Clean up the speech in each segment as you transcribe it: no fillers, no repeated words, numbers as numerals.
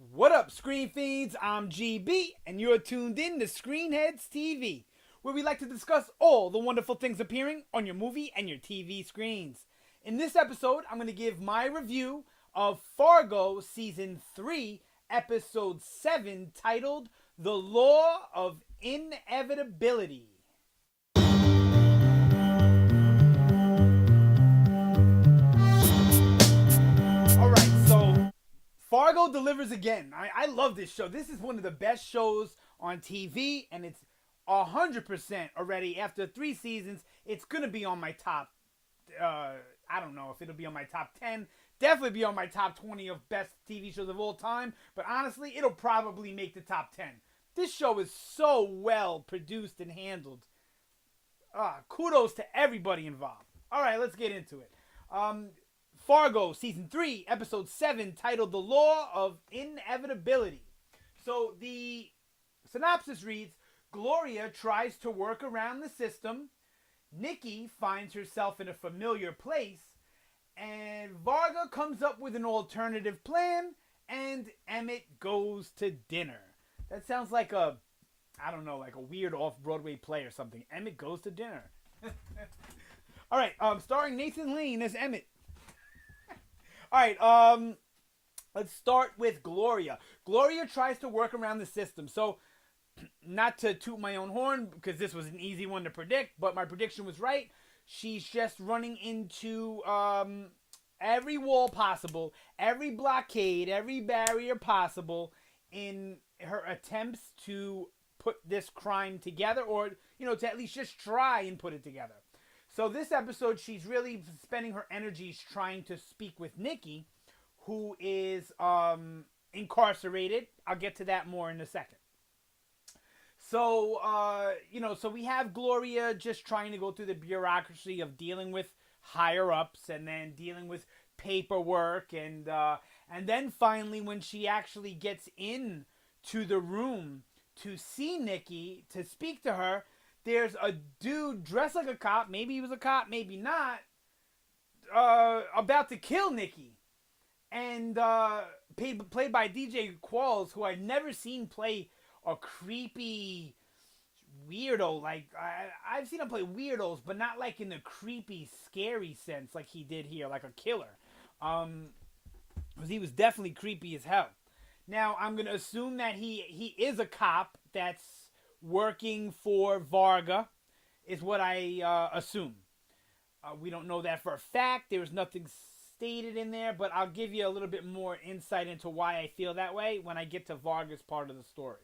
What up, Screen Fiends? I'm GB, and you're tuned in to Headz TV, where we like to discuss all the wonderful things appearing on your movie and your TV screens. In this episode, I'm going to give my review of Fargo Season 3, Episode 7, titled The Law of Inevitability. Alright, so Fargo delivers again. I love this show. This is one of the best shows on TV, and it's 100% already. After 3 seasons, it's going to be on my top, I don't know if it'll be on my top 10. Definitely be on my top 20 of best TV shows of all time. But honestly, it'll probably make the top 10. This show is so well produced and handled. Kudos to everybody involved. Alright, let's get into it. Fargo, Season 3, Episode 7, titled The Law of Inevitability. So the synopsis reads, Gloria tries to work around the system, Nikki finds herself in a familiar place, and Varga comes up with an alternative plan, and Emmett goes to dinner. That sounds like a weird off-Broadway play or something. Emmett goes to dinner. Alright, starring Nathan Lane as Emmett. Alright, let's start with Gloria. Gloria tries to work around the system. So, not to toot my own horn, because this was an easy one to predict, but my prediction was right. She's just running into every wall possible, every blockade, every barrier possible in her attempts to put this crime together, or, to at least just try and put it together. So this episode, she's really spending her energies trying to speak with Nikki, who is incarcerated. I'll get to that more in a second. So, so we have Gloria just trying to go through the bureaucracy of dealing with higher-ups and then dealing with paperwork. And then finally, when she actually gets in to the room to see Nikki, to speak to her, there's a dude dressed like a cop, maybe he was a cop, maybe not, about to kill Nikki. And played by DJ Qualls, who I've never seen play a creepy weirdo. Like, I've seen him play weirdos, but not like in the creepy, scary sense like he did here, like a killer. Because he was definitely creepy as hell. Now, I'm going to assume that he is a cop that's working for Varga, is what I assume. We don't know that for a fact. There's nothing stated in there, but I'll give you a little bit more insight into why I feel that way when I get to Varga's part of the story.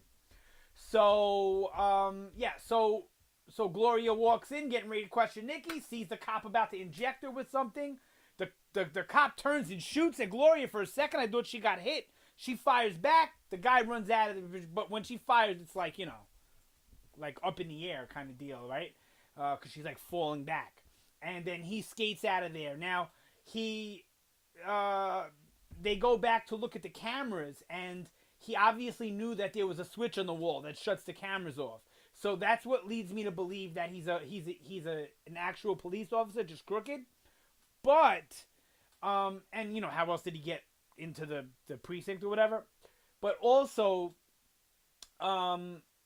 So, so Gloria walks in, getting ready to question Nikki, sees the cop about to inject her with something. The cop turns and shoots at Gloria. For a second, I thought she got hit. She fires back. The guy runs out of it, but when she fires, it's like, like up in the air kind of deal, right? Because she's like falling back. And then he skates out of there. Now, they go back to look at the cameras, and he obviously knew that there was a switch on the wall that shuts the cameras off. So that's what leads me to believe that he's an actual police officer, just crooked. But, and how else did he get into the precinct or whatever? But also,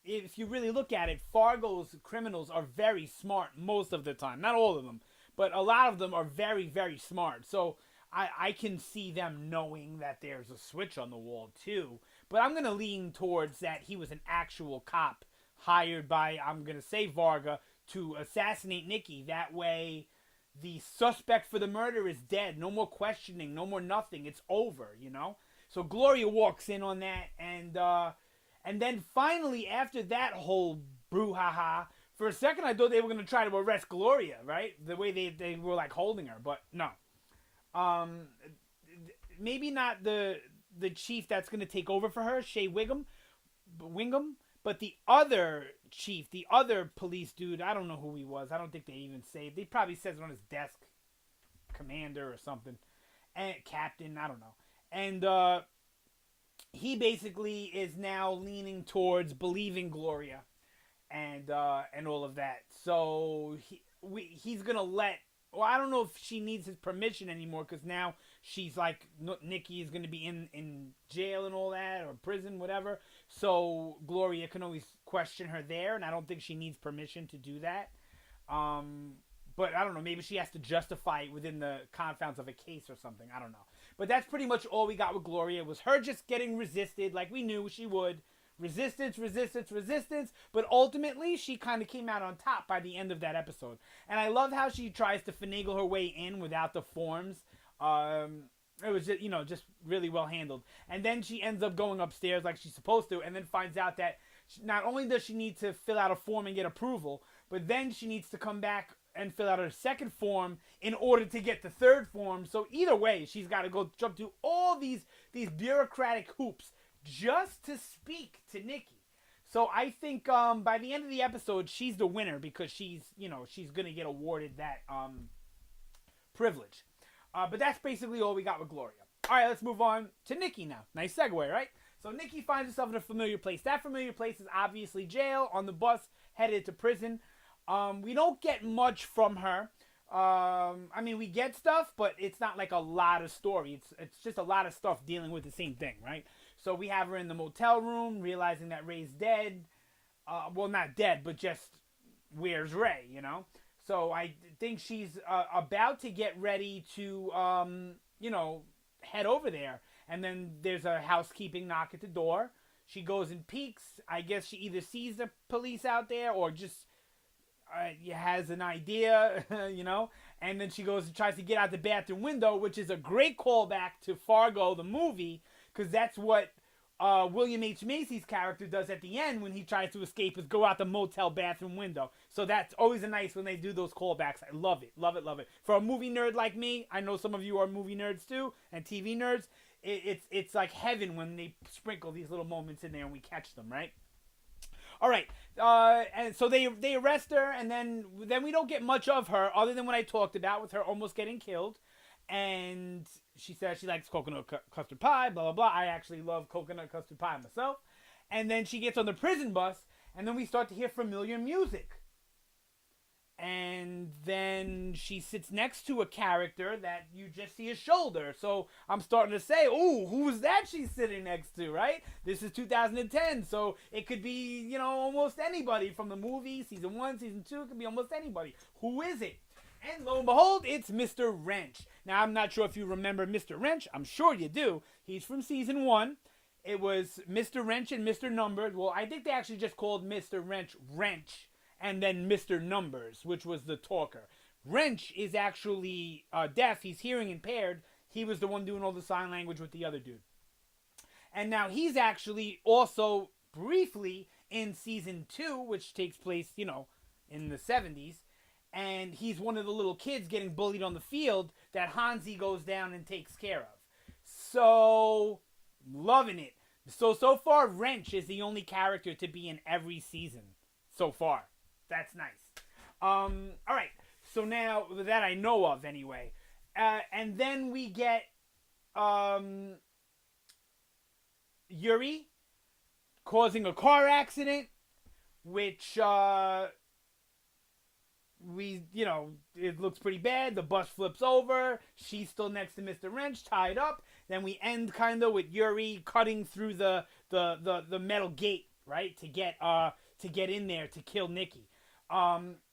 if you really look at it, Fargo's criminals are very smart most of the time. Not all of them, but a lot of them are very, very smart. So I can see them knowing that there's a switch on the wall too. But I'm going to lean towards that he was an actual cop hired by, I'm going to say Varga, to assassinate Nikki. That way, the suspect for the murder is dead. No more questioning, no more nothing. It's over, So Gloria walks in on that, and then finally, after that whole brouhaha, for a second I thought they were going to try to arrest Gloria, right? The way they were like holding her, but no. Maybe not the chief that's going to take over for her, Shea Wingham, but the other chief, the other police dude, I don't know who he was. I don't think they even say. They probably says it on his desk, commander or something, and captain, I don't know. And he basically is now leaning towards believing Gloria, and all of that. So he's gonna let. Well, I don't know if she needs his permission anymore, because now she's like, Nikki is going to be in jail and all that, or prison, whatever. So Gloria can always question her there, and I don't think she needs permission to do that. But I don't know, maybe she has to justify it within the confines of a case or something. I don't know. But that's pretty much all we got with Gloria, was her just getting resisted like we knew she would. Resistance, resistance, resistance. But ultimately, she kind of came out on top by the end of that episode. And I love how she tries to finagle her way in without the forms. It was just, just really well handled. And then she ends up going upstairs like she's supposed to, and then finds out that not only does she need to fill out a form and get approval, but then she needs to come back and fill out her second form in order to get the third form. So either way, she's got to go jump through all these bureaucratic hoops just to speak to Nikki. So I think by the end of the episode, she's the winner, because she's going to get awarded that privilege. But that's basically all we got with Gloria. All right, let's move on to Nikki now. Nice segue, right? So Nikki finds herself in a familiar place. That familiar place is obviously jail, on the bus headed to prison. We don't get much from her. We get stuff, but it's not like a lot of story. It's just a lot of stuff dealing with the same thing, right? So we have her in the motel room, realizing that Ray's dead. Well, not dead, but just, where's Ray, So I think she's about to get ready to, head over there. And then there's a housekeeping knock at the door. She goes and peeks. I guess she either sees the police out there or just has an idea, And then she goes and tries to get out the bathroom window, which is a great callback to Fargo, the movie, because that's what William H. Macy's character does at the end when he tries to escape, is go out the motel bathroom window. So that's always nice when they do those callbacks. I love it, love it, love it. For a movie nerd like me, I know some of you are movie nerds too, and TV nerds. It's like heaven when they sprinkle these little moments in there and we catch them, right? All right, and so they arrest her, and then we don't get much of her other than what I talked about with her almost getting killed. And she says she likes coconut custard pie, blah, blah, blah. I actually love coconut custard pie myself. And then she gets on the prison bus, and then we start to hear familiar music. And then she sits next to a character that you just see his shoulder. So I'm starting to say, ooh, who's that she's sitting next to, right? This is 2010, so it could be, almost anybody from the movie, season 1, season 2, it could be almost anybody. Who is it? And lo and behold, it's Mr. Wrench. Now, I'm not sure if you remember Mr. Wrench. I'm sure you do. He's from season 1. It was Mr. Wrench and Mr. Numbers. Well, I think they actually just called Mr. Wrench Wrench, and then Mr. Numbers, which was the talker. Wrench is actually deaf. He's hearing impaired. He was the one doing all the sign language with the other dude. And now he's actually also briefly in season 2, which takes place, in the 70s. And he's one of the little kids getting bullied on the field that Hansi goes down and takes care of. So, loving it. So far, Wrench is the only character to be in every season so far. That's nice. All right. So now, that I know of anyway. And then we get Yuri causing a car accident, which... it looks pretty bad. The bus flips over. She's still next to Mr. Wrench, tied up. Then we end kind of with Yuri cutting through the metal gate, right, to get in there to kill Nikki.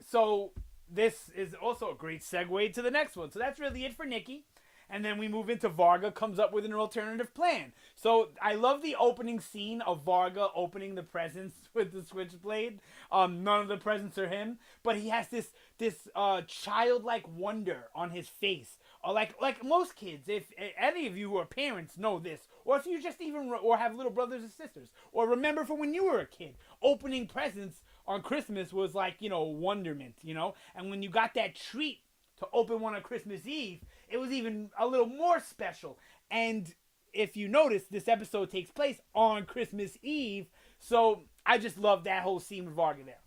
So this is also a great segue to the next one. So that's really it for Nikki. And then we move into Varga comes up with an alternative plan. So I love the opening scene of Varga opening the presents with the switchblade. None of the presents are him, but he has this childlike wonder on his face. Like most kids, if any of you who are parents know this, or if you just or have little brothers and sisters, or remember from when you were a kid, opening presents on Christmas was like, wonderment, and when you got that treat to open one on Christmas Eve, it was even a little more special. And if you notice, this episode takes place on Christmas Eve, so I just love that whole scene with Varga there.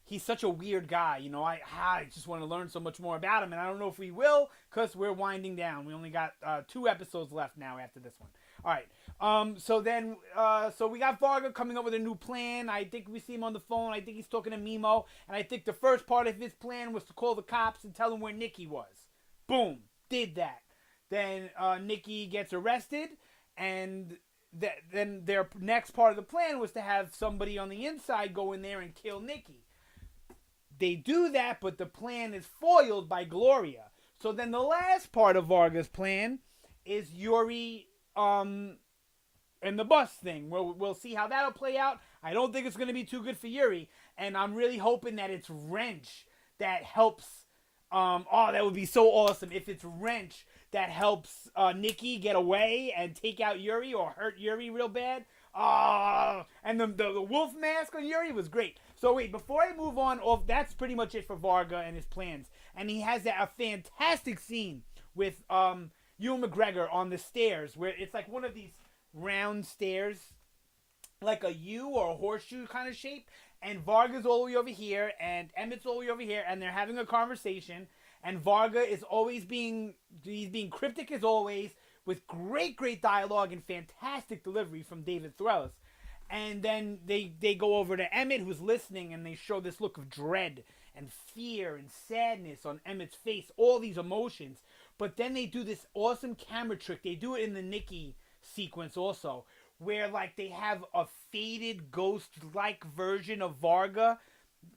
He's such a weird guy, I just want to learn so much more about him, and I don't know if we will, because we're winding down. We only got 2 episodes left now after this one. All right. So we got Varga coming up with a new plan. I think we see him on the phone. I think he's talking to Mimo. And I think the first part of his plan was to call the cops and tell them where Nikki was. Boom. Did that. Then Nikki gets arrested, and then their next part of the plan was to have somebody on the inside go in there and kill Nikki. They do that, but the plan is foiled by Gloria. So then the last part of Varga's plan is Yuri and the bus thing. We'll see how that'll play out. I don't think it's going to be too good for Yuri, and I'm really hoping that it's Wrench that helps. That would be so awesome if it's Wrench that helps Nikki get away and take out Yuri or hurt Yuri real bad. And the wolf mask on Yuri was great. So wait, before I move on, that's pretty much it for Varga and his plans. And he has a fantastic scene with Ewan McGregor on the stairs, where it's like one of these round stairs, like a U or a horseshoe kind of shape. And Varga's all the way over here, and Emmett's all the way over here, and they're having a conversation. And Varga is always being cryptic as always, with great dialogue and fantastic delivery from David Thewlis. And then they go over to Emmett, who's listening, and they show this look of dread and fear and sadness on Emmett's face, all these emotions. But then they do this awesome camera trick. They do it in the Nikki sequence also, where like they have a faded ghost-like version of Varga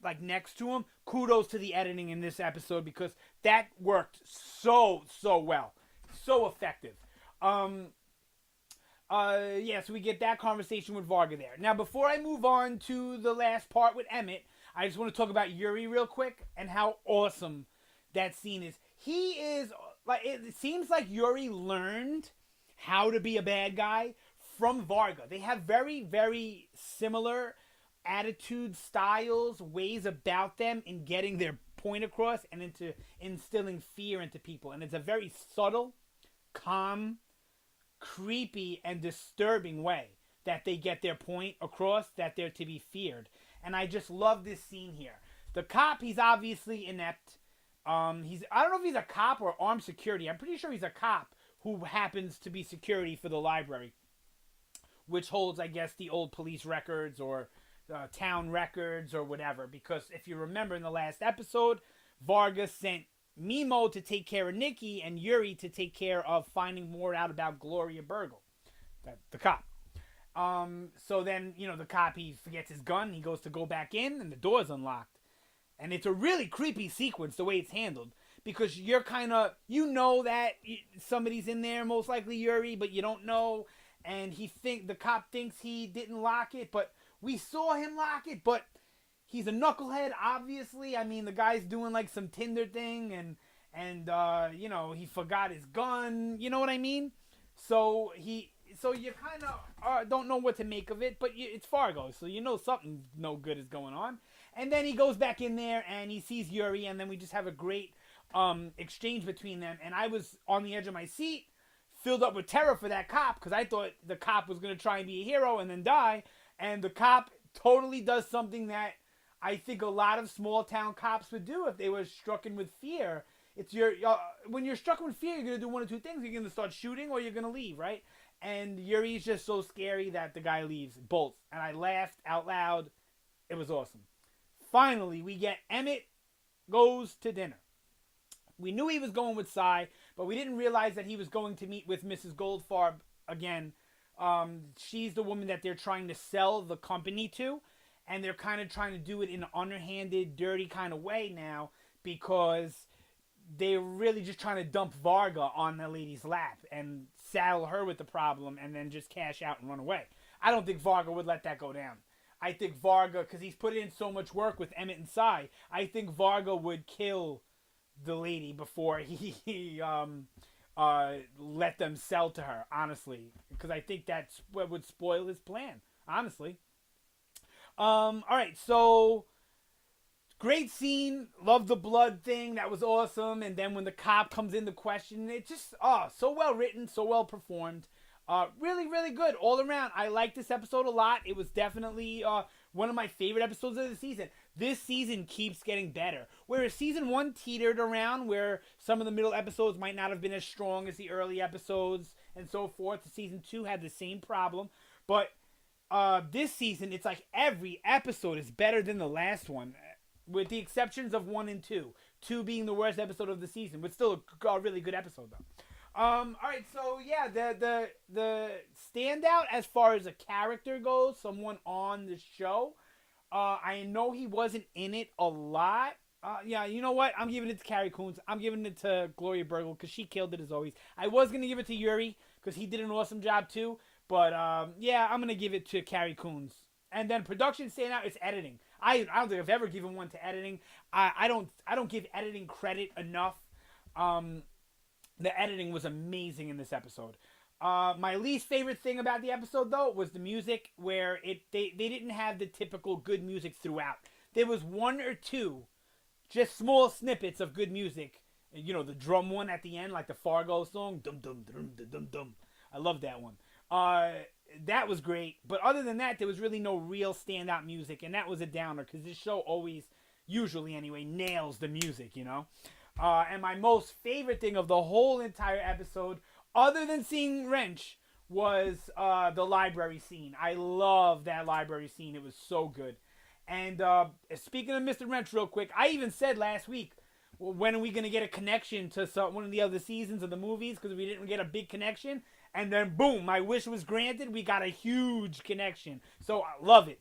like next to him. Kudos to the editing in this episode, because that worked so well, so effective. So we get that conversation with Varga there. Now, before I move on to the last part with Emmett, I just want to talk about Yuri real quick and how awesome that scene is. He is like, it seems like Yuri learned how to be a bad guy from Varga. They have very similar attitudes, styles, ways about them in getting their point across and into instilling fear into people. And it's a very subtle, calm, creepy, and disturbing way that they get their point across, that they're to be feared. And I just love this scene here. The cop, he's obviously inept. I don't know if he's a cop or armed security. I'm pretty sure he's a cop who happens to be security for the library, which holds, I guess, the old police records or town records or whatever. Because if you remember in the last episode, Varga sent Mimo to take care of Nikki and Yuri to take care of finding more out about Gloria Burgle, the cop. So then, the cop, he forgets his gun. He goes to go back in, and the door's unlocked. And it's a really creepy sequence, the way it's handled. Because you're kind of, that somebody's in there, most likely Yuri, but you don't know. And the cop thinks he didn't lock it, but we saw him lock it. But he's a knucklehead, obviously. I mean, the guy's doing like some Tinder thing, and he forgot his gun. You know what I mean? So you kind of don't know what to make of it, but it's Fargo, so something no good is going on. And then he goes back in there and he sees Yuri, and then we just have a great exchange between them. And I was on the edge of my seat, filled up with terror for that cop, because I thought the cop was going to try and be a hero and then die. And the cop totally does something that I think a lot of small town cops would do if they were stricken with fear. It's when you're struck with fear, you're going to do one of two things. You're going to start shooting or you're going to leave, right? And Yuri's just so scary that the guy leaves, bolts. And I laughed out loud. It was awesome. Finally, we get Emmett goes to dinner. We knew he was going with Cy, but we didn't realize that he was going to meet with Mrs. Goldfarb again. She's the woman that they're trying to sell the company to, and they're kind of trying to do it in an underhanded, dirty kind of way now, because they're really just trying to dump Varga on the lady's lap and saddle her with the problem and then just cash out and run away. I don't think Varga would let that go down. I think Varga, because he's put in so much work with Emmett and Cy, I think Varga would kill the lady before he let them sell to her, honestly. Because I think that's what would spoil his plan, honestly. Alright, so great scene. Love the blood thing. That was awesome. And then when the cop comes in to question, it just, so well written, so well performed. Really good all around. I like this episode a lot. It was definitely one of my favorite episodes of the season. This season keeps getting better. Whereas season 1 teetered around, where some of the middle episodes might not have been as strong as the early episodes and so forth. Season 2 had the same problem. But this season, it's like every episode is better than the last one, with the exceptions of 1 and 2. 2 being the worst episode of the season, but still a really good episode, though. All right, so yeah, the standout as far as a character goes, someone on the show. I know he wasn't in it a lot. Yeah, you know what? I'm giving it to Carrie Coons. I'm giving it to Gloria Bergel because she killed it as always. I was gonna give it to Yuri because he did an awesome job too. But yeah, I'm gonna give it to Carrie Coons. And then production standout is editing. I don't think I've ever given one to editing. I don't give editing credit enough. Um, the editing was amazing in this episode. My least favorite thing about the episode, though, was the music, where they didn't have the typical good music throughout. There was one or two just small snippets of good music. You know, the drum one at the end, like the Fargo song, dum dum dum dum dum dum. I love that one. That was great. But other than that, there was really no real standout music, and that was a downer because this show always, usually anyway, nails the music. You know. And my most favorite thing of the whole entire episode, other than seeing Wrench, was the library scene. I love that library scene. It was so good. And speaking of Mr. Wrench, real quick, I even said last week, well, when are we going to get a connection to one of the other seasons of the movies? Because we didn't get a big connection. And then, boom, my wish was granted. We got a huge connection. So, I love it.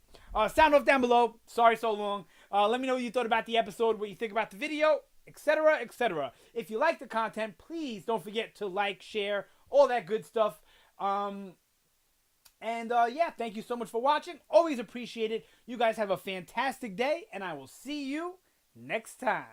Sound off down below. Sorry so long. Let me know what you thought about the episode, what you think about the video, etc., etc. If you like the content, please don't forget to like, share, all that good stuff. Yeah, thank you so much for watching. Always appreciate it. You guys have a fantastic day, and I will see you next time.